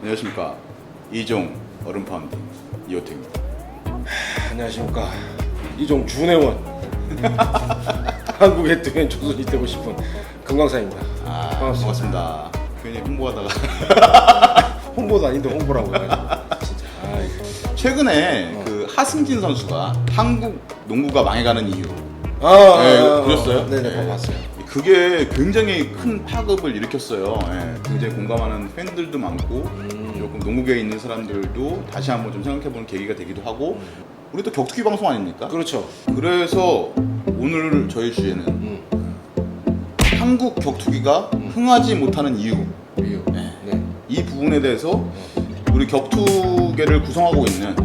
안녕하십니까. 이종 얼음파운딩 이호태입니다. 안녕하십니까. 이종 준혜원 한국의 뜨면 조선이 되고 싶은 금강산입니다. 반갑습니다. 괜히 홍보하다가 홍보도 아닌데 홍보라고 해가지고 진짜. 최근에 그 하승진 선수가 한국 농구가 망해가는 이유 보셨어요? 네네, 봤어요. 그게 굉장히 큰 파급을 일으켰어요. 굉장히 공감하는 팬들도 많고 조금 농구계에 있는 사람들도 다시 한번 좀 생각해보는 계기가 되기도 하고 우리 또 격투기 방송 아닙니까? 그렇죠. 그래서 오늘 저희 주제는 한국 격투기가 흥하지 못하는 이유. 네. 이 부분에 대해서 우리 격투계를 구성하고 있는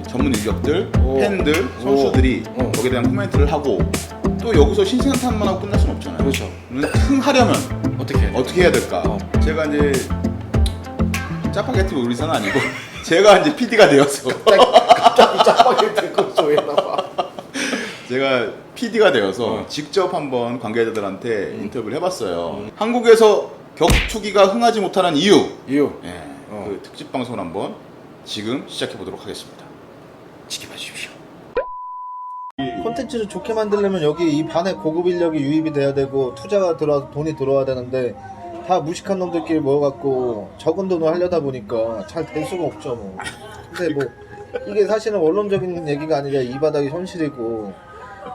전문 인력들, 팬들, 선수들이 거기에 대한 코멘트를 하고 또 여기서 신생탄만 하고 끝날 수는 없잖아요. 그렇죠. 흥하려면 어떻게 해야 될까? 제가 이제 짜파게티 요리사는 아니고 제가 이제 PD가 되어서 갑자기 짜파게티 걸 왜나봐. 제가 PD가 되어서 직접 한번 관계자들한테 인터뷰를 해봤어요. 한국에서 격투기가 흥하지 못하는 이유. 그 특집 방송을 한번 지금 시작해 보도록 하겠습니다. 지켜봐 주십시오. 콘텐츠를 좋게 만들려면 여기 이 반에 고급 인력이 유입이 돼야 되고 투자가 들어와서 돈이 들어와야 되는데 다 무식한 놈들끼리 모여갖고 적은 돈을 하려다 보니까 잘 될 수가 없죠 뭐. 근데 뭐 이게 사실은 원론적인 얘기가 아니라 이 바닥이 현실이고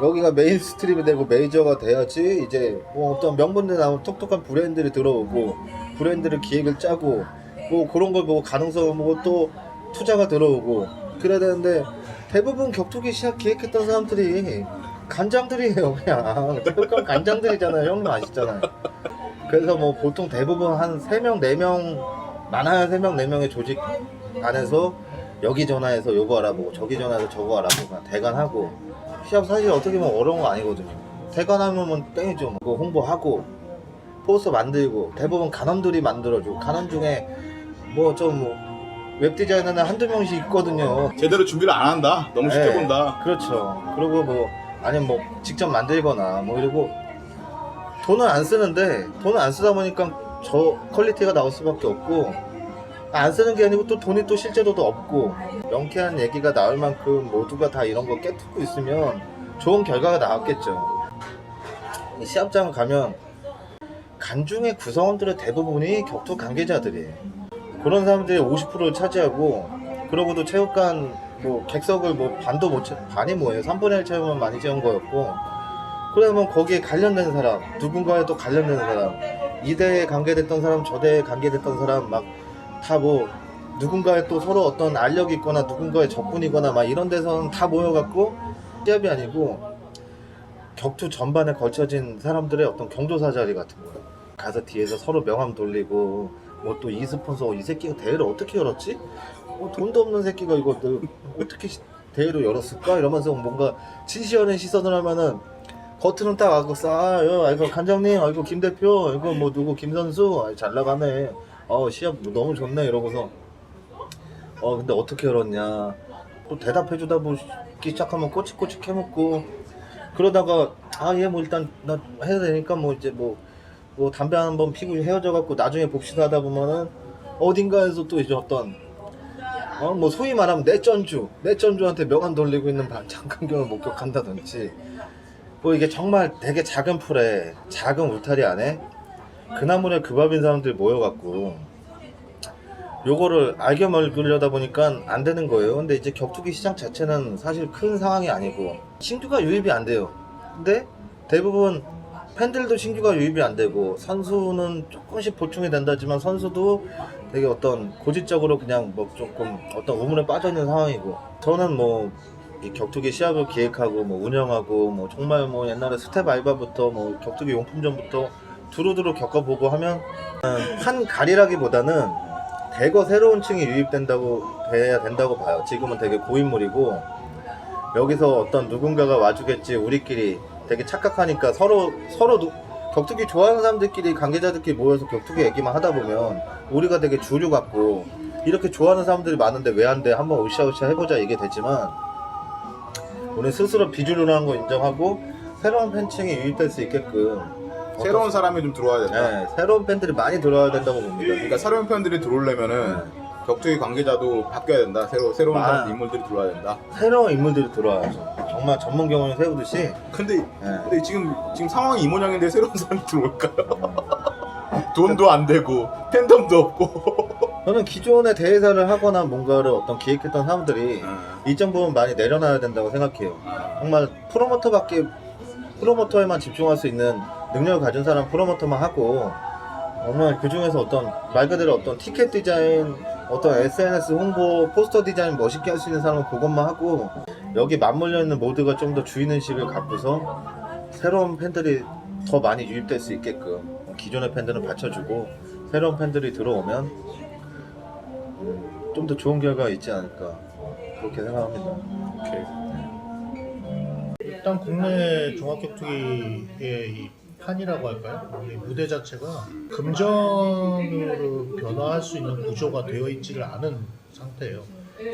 여기가 메인스트림이 되고 메이저가 돼야지 이제 뭐 어떤 명분들 나오면 똑똑한 브랜드를 들어오고 브랜드를 기획을 짜고 뭐 그런 걸 보고 가능성을 보고 또 투자가 들어오고 그래야 되는데 대부분 격투기 시작 기획했던 사람들이 간장들이에요. 그냥 대부분 간장들이잖아요. 형님 아시잖아요. 그래서 뭐 보통 대부분 한 3명 4명 많아야 3명 4명의 조직 안에서 여기 전화해서 요거 알아보고 저기 전화해서 저거 알아보고 그냥 대관하고 시합 사실 어떻게 보면 어려운 거 아니거든요. 대관하면 땡이죠. 뭐 홍보하고 포스터 만들고 대부분 간원들이 만들어주고 간원 중에 뭐 좀 웹디자이너는 한두 명씩 있거든요. 제대로 준비를 안 한다. 너무 쉽게 네, 본다. 그렇죠. 그리고 뭐 아니면 뭐 직접 만들거나 뭐 이러고 돈은 안 쓰는데 돈을 안 쓰다 보니까 저 퀄리티가 나올 수밖에 없고 안 쓰는 게 아니고 또 돈이 또 실제로도 없고 명쾌한 얘기가 나올 만큼 모두가 다 이런 거 깨닫고 있으면 좋은 결과가 나왔겠죠. 이 시합장 가면 간중의 구성원들의 대부분이 격투 관계자들이에요. 그런 사람들이 50%를 차지하고 그러고도 체육관 뭐 객석을 뭐 반도 못 반이 뭐예요? 3분의 1 채우면 많이 채운 거였고 그러면 거기에 관련된 사람 누군가에 또 관련된 사람 이 대에 관계됐던 사람 저 대에 관계됐던 사람 막 다 뭐 누군가에 또 서로 어떤 알력이 있거나 누군가의 적군이거나 막 이런 데서는 다 모여갖고 시합이 아니고 격투 전반에 걸쳐진 사람들의 어떤 경조사 자리 같은 거예요. 가서 뒤에서 서로 명함 돌리고 뭐 또 이 스폰서 이 새끼가 대회를 어떻게 열었지? 돈도 없는 새끼가 이거 어떻게 대회를 열었을까? 이러면서 뭔가 진시하는 시선을 하면은 겉으로는 딱 하고 싸요. 아이고 간장님, 아이고 김 대표, 이거 뭐 누구 김 선수, 잘 나가네. 시합 너무 좋네 이러고서 근데 어떻게 열었냐? 또 대답해주다 보기 시작하면 꼬치꼬치 해먹고 그러다가 얘 뭐 일단 나 해야 되니까 뭐 이제 뭐 담배 한 번 피고 헤어져 갖고 나중에 봅시다 하다 보면은 어딘가에서 또 이제 어떤 뭐 소위 말하면 내전주한테 명함 돌리고 있는 장강경을 목격한다든지 뭐 이게 정말 되게 작은 풀에 작은 울타리 안에 그나물에 그 밥인 사람들이 모여갖고 요거를 알게 먹으려다 보니까 안 되는 거예요. 근데 이제 격투기 시장 자체는 사실 큰 상황이 아니고 신규가 유입이 안 돼요. 근데 대부분 팬들도 신규가 유입이 안 되고 선수는 조금씩 보충이 된다지만 선수도 되게 어떤 고질적으로 그냥 뭐 조금 어떤 우물에 빠져 있는 상황이고 저는 뭐 이 격투기 시합을 기획하고 뭐 운영하고 뭐 정말 뭐 옛날에 스텝 알바부터 뭐 격투기 용품점부터 두루두루 겪어보고 하면 한 가리라기보다는 대거 새로운 층이 돼야 된다고 봐요. 지금은 되게 고인물이고 여기서 어떤 누군가가 와주겠지 우리끼리 되게 착각하니까 서로 격투기 좋아하는 사람들끼리 관계자들끼리 모여서 격투기 얘기만 하다 보면 우리가 되게 주류 같고 이렇게 좋아하는 사람들이 많은데 왜 안 돼? 한번 으쌰으쌰 해보자 이게 되지만 우리 스스로 비주류라는 거 인정하고 새로운 팬층이 유입될 수 있게끔 새로운 사람이 좀 들어와야 된다. 새로운 팬들이 많이 들어와야 된다고 봅니다. 그러니까 새로운 팬들이 들어오려면은 격투기 관계자도 바뀌어야 된다. 새로운 아. 인물들이 들어와야 된다. 새로운 인물들이 들어와야죠. 정말 전문 경원을 세우듯이. 근데 지금 상황이 이 모양인데 새로운 사람이 들어올까요? 돈도 안 되고 팬덤도 없고. 저는 기존에 대회사를 하거나 뭔가를 어떤 기획했던 사람들이 일정 부분 많이 내려놔야 된다고 생각해요. 정말 프로모터에만 집중할 수 있는 능력을 가진 사람 프로모터만 하고, 정말 그 중에서 어떤 말 그대로 어떤 티켓 디자인, 어떤 SNS 홍보, 포스터 디자인 멋있게 할 수 있는 사람은 그것만 하고, 여기 맞물려 있는 모두가 좀 더 주인의식을 갖고서 새로운 팬들이 더 많이 유입될 수 있게끔 기존의 팬들은 받쳐주고, 새로운 팬들이 들어오면 좀 더 좋은 결과가 있지 않을까, 그렇게 생각합니다. 일단 국내 종합격투기의 이 판이라고 할까요? 이 무대 자체가 금전으로 변화할 수 있는 구조가 되어 있지를 않은 상태예요.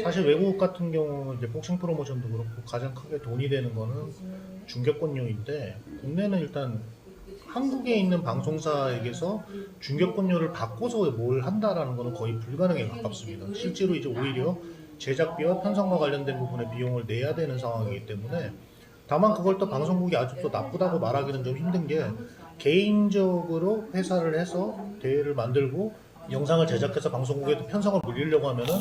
사실 외국 같은 경우는 이제 복싱 프로모션도 그렇고 가장 크게 돈이 되는 거는 중계권료인데, 국내는 일단 한국에 있는 방송사에게서 중계권료를 받고서 뭘 한다라는 거는 거의 불가능에 가깝습니다. 실제로 이제 오히려 제작비와 편성과 관련된 부분에 비용을 내야 되는 상황이기 때문에, 다만 그걸 또 방송국이 아주 또 나쁘다고 말하기는 좀 힘든 게, 개인적으로 회사를 해서 대회를 만들고 영상을 제작해서 방송국에 편성을 물리려고 하면은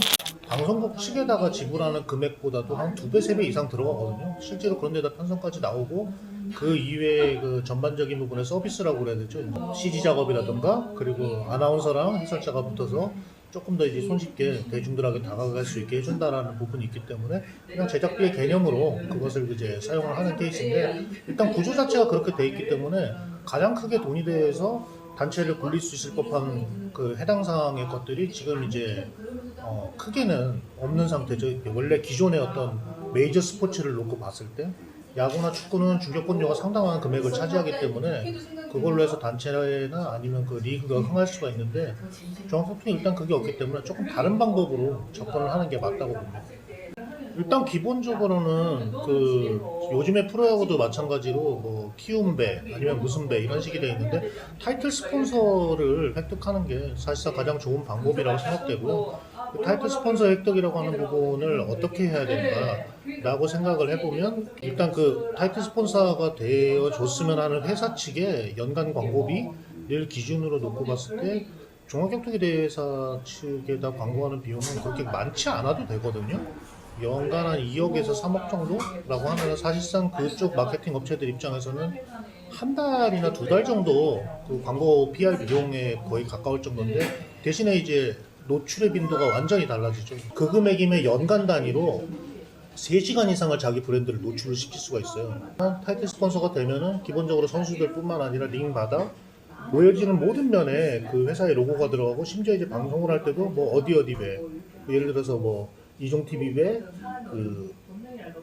방송국 측에다가 지불하는 금액보다도 한 2배, 3배 이상 들어가거든요. 실제로 그런 데다 편성까지 나오고, 그 이외의 그 전반적인 부분의 서비스라고 그래야 되죠. CG 작업이라던가, 그리고 아나운서랑 해설자가 붙어서 조금 더 이제 손쉽게 대중들에게 다가갈 수 있게 해준다라는 부분이 있기 때문에 그냥 제작비의 개념으로 그것을 이제 사용을 하는 케이스인데, 일단 구조 자체가 그렇게 돼 있기 때문에 가장 크게 돈이 돼서 단체를 굴릴 수 있을 법한 그 해당 사항의 것들이 지금 이제 크게는 없는 상태죠. 원래 기존의 어떤 메이저 스포츠를 놓고 봤을 때 야구나 축구는 중계권료가 상당한 금액을 차지하기 때문에 그걸로 해서 단체나 아니면 그 리그가 흥할 수가 있는데, 종합격투기는 일단 그게 없기 때문에 조금 다른 방법으로 접근을 하는 게 맞다고 봅니다. 일단 기본적으로는 그 요즘에 프로야구도 마찬가지로 뭐 키움 배 아니면 무슨 배 이런 식이 돼 있는데, 타이틀 스폰서를 획득하는 게 사실상 가장 좋은 방법이라고 생각되고, 그 타이틀 스폰서 획득이라고 하는 부분을 어떻게 해야 되는가라고 생각을 해보면, 일단 그 타이틀 스폰서가 되어줬으면 하는 회사 측의 연간 광고비를 기준으로 놓고 봤을 때 종합격투기 대회사 측에다 광고하는 비용은 그렇게 많지 않아도 되거든요. 연간 한 2억에서 3억 정도라고 하면 사실상 그쪽 마케팅 업체들 입장에서는 한 달이나 2달 정도 그 광고 PR 비용에 거의 가까울 정도인데, 대신에 이제 노출의 빈도가 완전히 달라지죠. 그 금액이면 연간 단위로 3시간 이상을 자기 브랜드를 노출을 시킬 수가 있어요. 타이틀 스폰서가 되면은 기본적으로 선수들 뿐만 아니라 링마다 보여지는 모든 면에 그 회사의 로고가 들어가고, 심지어 이제 방송을 할 때도 뭐 어디 배, 예를 들어서 뭐 이종TV 배, 그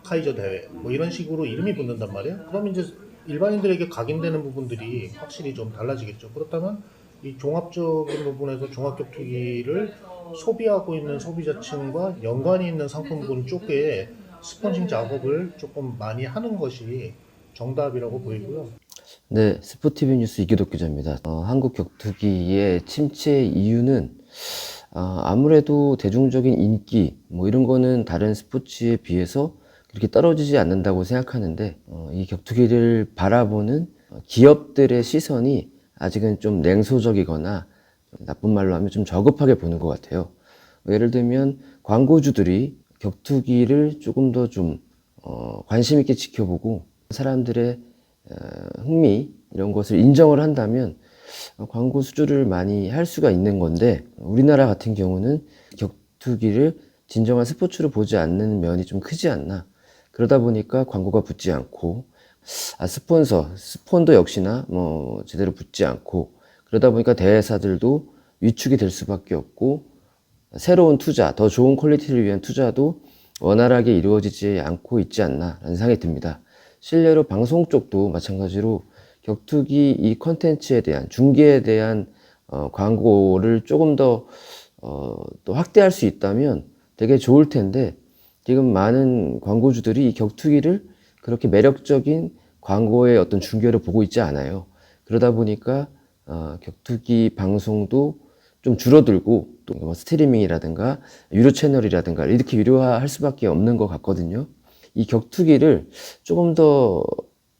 카이저 대회 뭐 이런 식으로 이름이 붙는단 말이에요. 그럼 이제 일반인들에게 각인되는 부분들이 확실히 좀 달라지겠죠. 그렇다면 이 종합적인 부분에서 종합격투기를 소비하고 있는 소비자층과 연관이 있는 상품군 쪽에 스폰싱 작업을 조금 많이 하는 것이 정답이라고 보이고요. 네, 스포티비 뉴스 이기덕 기자입니다. 한국 격투기의 침체 이유는 아무래도 대중적인 인기 뭐 이런 거는 다른 스포츠에 비해서 그렇게 떨어지지 않는다고 생각하는데, 이 격투기를 바라보는 기업들의 시선이 아직은 좀 냉소적이거나, 나쁜 말로 하면 좀 저급하게 보는 것 같아요. 예를 들면 광고주들이 격투기를 조금 더 좀 관심 있게 지켜보고 사람들의 흥미 이런 것을 인정을 한다면 광고 수주를 많이 할 수가 있는 건데, 우리나라 같은 경우는 격투기를 진정한 스포츠로 보지 않는 면이 좀 크지 않나. 그러다 보니까 광고가 붙지 않고, 스폰도 역시나 뭐 제대로 붙지 않고, 그러다 보니까 대회사들도 위축이 될 수밖에 없고, 새로운 투자, 더 좋은 퀄리티를 위한 투자도 원활하게 이루어지지 않고 있지 않나 라는 생각이 듭니다. 실례로 방송 쪽도 마찬가지로 격투기 이 컨텐츠에 대한, 중계에 대한 광고를 조금 더 또 확대할 수 있다면 되게 좋을 텐데, 지금 많은 광고주들이 이 격투기를 그렇게 매력적인 광고의 어떤 중계로 보고 있지 않아요. 그러다 보니까 격투기 방송도 좀 줄어들고 또 뭐 스트리밍이라든가 유료 채널이라든가 이렇게 유료화할 수밖에 없는 것 같거든요. 이 격투기를 조금 더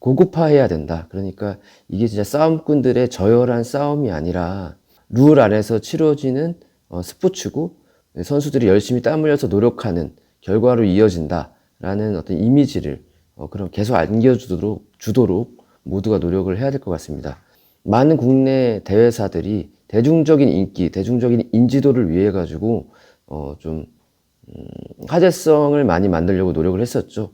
고급화해야 된다. 그러니까 이게 진짜 싸움꾼들의 저열한 싸움이 아니라 룰 안에서 치러지는 스포츠고 선수들이 열심히 땀 흘려서 노력하는 결과로 이어진다라는 어떤 이미지를 그럼 계속 안겨주도록 모두가 노력을 해야 될 것 같습니다. 많은 국내 대회사들이 대중적인 인기, 대중적인 인지도를 위해 가지고 좀 화제성을 많이 만들려고 노력을 했었죠.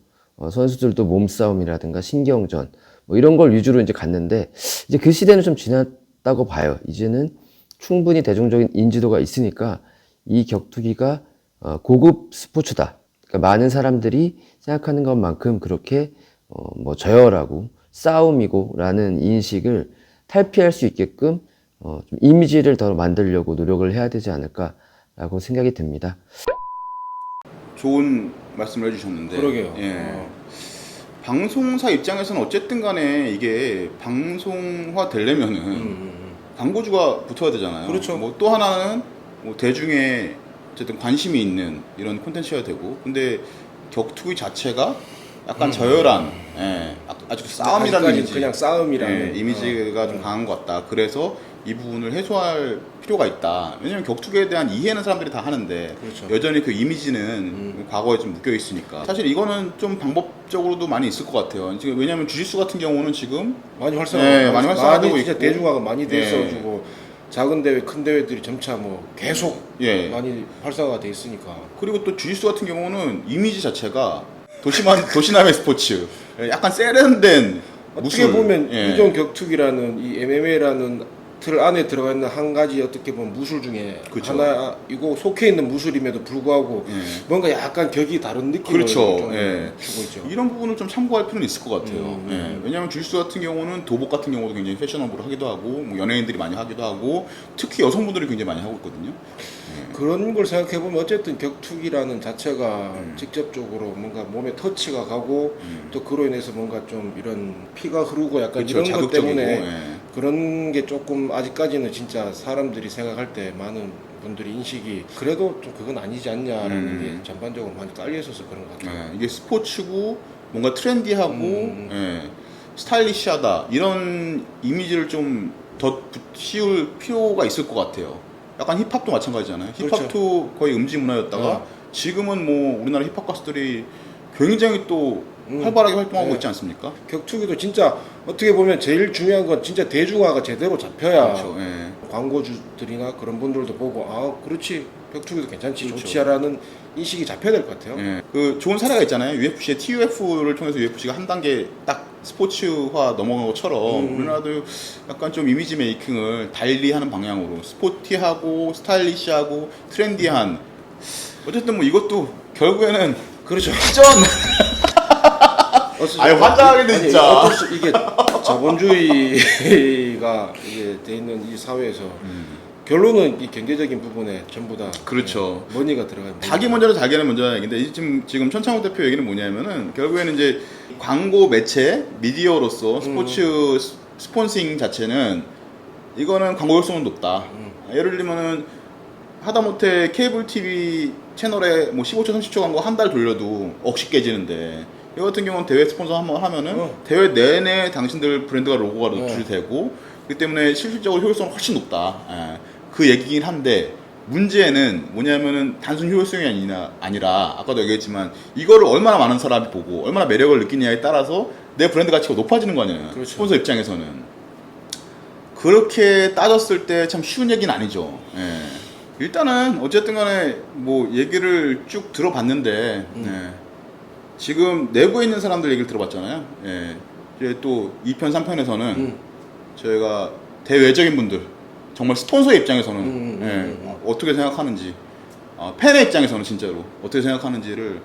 선수들도 몸싸움이라든가 신경전 뭐 이런 걸 위주로 이제 갔는데 이제 그 시대는 좀 지났다고 봐요. 이제는 충분히 대중적인 인지도가 있으니까 이 격투기가 고급 스포츠다. 그러니까 많은 사람들이 생각하는 것만큼 그렇게 뭐 저열하고 싸움이고라는 인식을 탈피할 수 있게끔 좀 이미지를 더 만들려고 노력을 해야 되지 않을까라고 생각이 듭니다. 좋은 말씀을 해주셨는데. 그러게요. 예. 방송사 입장에서는 어쨌든 간에 이게 방송화 되려면은 광고주가 붙어야 되잖아요. 그렇죠. 뭐 또 하나는 뭐 대중의 어쨌든 관심이 있는 이런 콘텐츠여야 되고, 근데 격투기 자체가 약간 저열한, 예, 아주 싸움이라는 아직까지 이미지, 그냥 싸움이라는 예, 이미지가 좀 강한 것 같다. 그래서 이 부분을 해소할 필요가 있다. 왜냐면 격투기에 대한 이해는 사람들이 다 하는데 그렇죠. 여전히 그 이미지는 과거에 좀 묶여 있으니까 사실 이거는 좀 방법적으로도 많이 있을 것 같아요. 지금 왜냐면 주짓수 같은 경우는 지금 많이 활성화, 네, 많이 활성화되고 진짜 있고. 대중화가 많이 돼 예. 있어가지고 작은 대회, 큰 대회들이 점차 뭐 계속 예. 많이 활성화가 돼 있으니까. 그리고 또 주짓수 같은 경우는 이미지 자체가 도시남의 스포츠, 약간 세련된 어떻게 무술. 보면 예. 이종 격투기라는 이 MMA 라는 틀 안에 들어가 있는 한 가지 어떻게 보면 무술 중에 그렇죠. 하나이고 속해 있는 무술임에도 불구하고 예. 뭔가 약간 격이 다른 느낌을 그렇죠. 좀 예. 주고 있죠. 이런 부분을 좀 참고할 필요는 있을 것 같아요. 예. 왜냐하면 주짓수 같은 경우는 도복 같은 경우도 굉장히 패셔너블 하기도 하고, 뭐 연예인들이 많이 하기도 하고, 특히 여성분들이 굉장히 많이 하고 있거든요. 그런 걸 생각해 보면 어쨌든 격투기라는 자체가 직접적으로 뭔가 몸에 터치가 가고 또 그로 인해서 뭔가 좀 이런 피가 흐르고 약간 그렇죠. 이런 것 자극적이고, 때문에 예. 그런 게 조금 아직까지는 진짜 사람들이 생각할 때 많은 분들이 인식이 그래도 좀 그건 아니지 않냐라는 게 전반적으로 많이 깔려 있어서 그런 것 같아요. 예, 이게 스포츠고 뭔가 트렌디하고 예, 스타일리시하다 이런 이미지를 좀 더 씌울 필요가 있을 것 같아요. 약간 힙합도 마찬가지잖아요. 힙합도 그렇죠. 거의 음지 문화였다가 지금은 뭐 우리나라 힙합 가수들이 굉장히 또 활발하게 활동하고 네. 있지 않습니까? 격투기도 진짜 어떻게 보면 제일 중요한 건 진짜 대중화가 제대로 잡혀야 그렇죠. 예. 광고주들이나 그런 분들도 보고 아 그렇지 격투기도 괜찮지 그렇죠. 좋지라는 인식이 잡혀야 될 것 같아요. 예. 그 좋은 사례가 있잖아요. UFC의 TUF를 통해서 UFC가 한 단계 딱 스포츠화 넘어간 것처럼 우리나라도 약간 좀 이미지 메이킹을 달리 하는 방향으로 스포티하고 스타일리시하고 트렌디한, 어쨌든 뭐 이것도 결국에는 그렇죠. 전 아유, 환장하겠네, 아니, 진짜. 어쩔 수, 이게 자본주의가 이게 돼 있는 이 사회에서 결론은 이 경제적인 부분에 전부 다 그렇죠. 머니가 들어가요. 자기 먼저는 자기는 먼저는 얘기인데 지금 천창호 대표 얘기는 뭐냐면은 결국에는 이제 광고 매체 미디어로서 스포츠 스폰싱 자체는 이거는 광고 효율성은 높다. 예를 들면은 하다못해 케이블 TV 채널에 뭐 15초 30초 광고 한 달 돌려도 억씩 깨지는데, 이거 같은 경우는 대회 스폰서 한번 하면은 대회 내내 당신들 브랜드가 로고가 노출이 되고, 그렇기 때문에 실질적으로 효율성은 훨씬 높다. 예. 그 얘기긴 한데 문제는 뭐냐면은 단순 효율성이 아니라 아까도 얘기했지만 이거를 얼마나 많은 사람이 보고 얼마나 매력을 느끼냐에 따라서 내 브랜드 가치가 높아지는 거 아니에요. 그렇죠. 스폰서 입장에서는 그렇게 따졌을 때 참 쉬운 얘기는 아니죠. 예. 일단은 어쨌든 간에 뭐 얘기를 쭉 들어봤는데 예. 지금 내부에 있는 사람들 얘기를 들어봤잖아요. 예. 이제 또 2편 3편에서는 저희가 대외적인 분들, 정말 스폰서의 입장에서는 예, 어떻게 생각하는지, 팬의 입장에서는 진짜로 어떻게 생각하는지를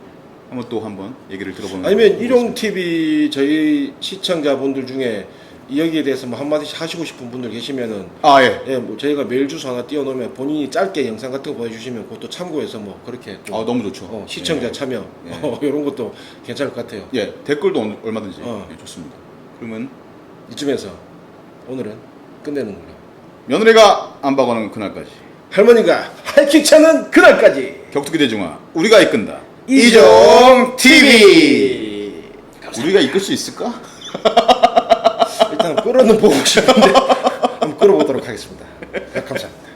한번 얘기를 들어보는. 아니면 일용 TV 저희 시청자분들 중에 여기에 대해서 뭐 한마디씩 하시고 싶은 분들 계시면은 예. 예, 뭐 저희가 메일 주소 하나 띄워놓으면 본인이 짧게 영상 같은 거 보내주시면 그것도 참고해서 뭐 그렇게 좀 너무 좋죠. 시청자 예. 참여 예. 이런 것도 괜찮을 것 같아요. 예, 댓글도 얼마든지 예, 좋습니다. 그러면 이쯤에서 오늘은 끝내는 걸로. 며느리가 안 봐가는 그날까지. 할머니가 하이킥 차는 그날까지 격투기 대중화 우리가 이끈다. 이종 TV. 우리가 이끌 수 있을까? 일단 끌어는 보고 싶은데 한번 끌어보도록 하겠습니다. 감사합니다.